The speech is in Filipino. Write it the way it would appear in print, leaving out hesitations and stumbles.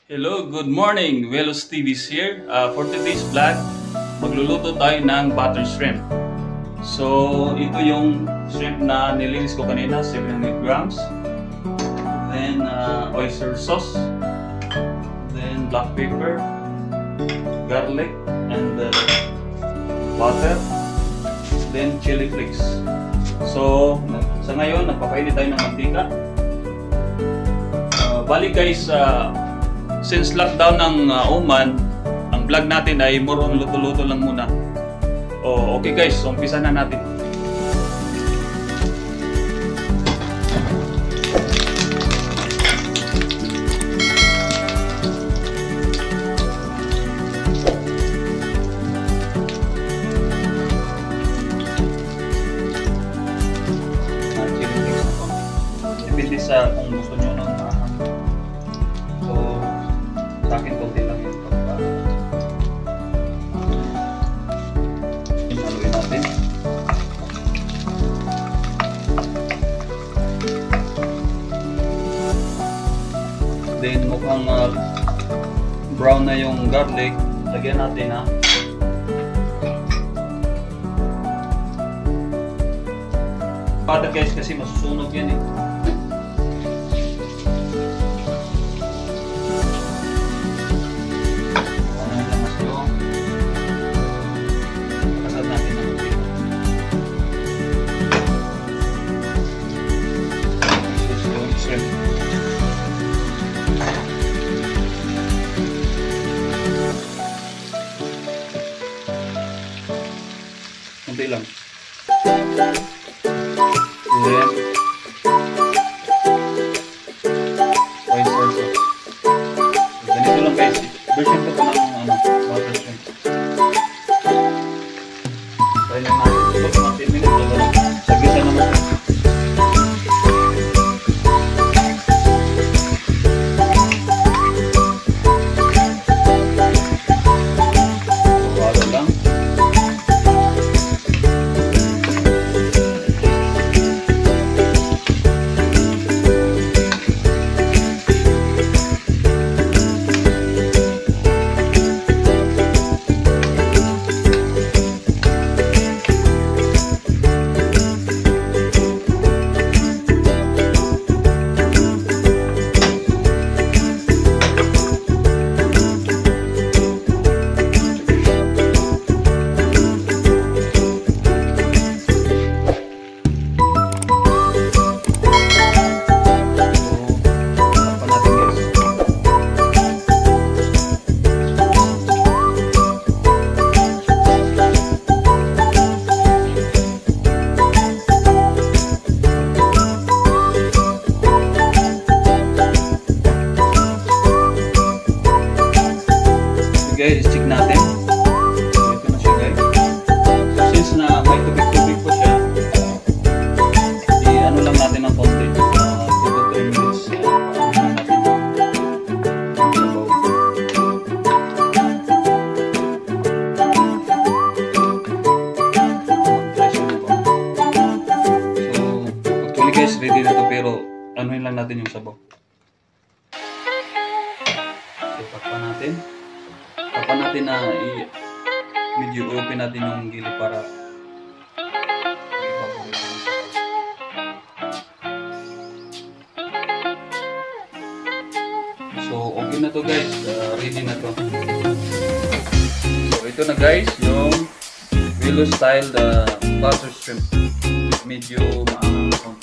Hello, good morning! WELOS TV's here. For today's vlog, magluluto tayo ng butter shrimp. So, ito yung shrimp na nilinis ko kanina, 700 grams. Then, oyster sauce. Then, black pepper, garlic, and butter. Then, chili flakes. So, sa ngayon, nagpapainit tayo ng mantika. Bali guys, since lockdown ng Oman, ang vlog natin ay more on luto-luto lang muna. Okay guys, so umpisa na natin. Depende sa kung gusto nyo ng so, sa akin konti lang yung haluin natin. Then mukhang brown na yung garlic, lagyan natin ha. Pada guys kasi masusunog yan eh. Kunti lang. Then, oyster sauce. So, ganito lang guys. Version ko pa ng butter shrimp. Try na natin. Ito mga 10 minutes. Sagitan naman. Guys, check natin. So, ito na siya guys. So, since na may tubig-tubig po siya, i-ano lang natin ng konti. 2 to 3 minutes. Ano natin yung sabaw. So, actually guys, ready na to pero anuhin lang natin yung sabaw. So, takpan natin. Tapan natin na medyo open natin yung gilid para so okay na to guys, ready na to. So ito na guys yung WELOS style butter shrimp, medyo maangang.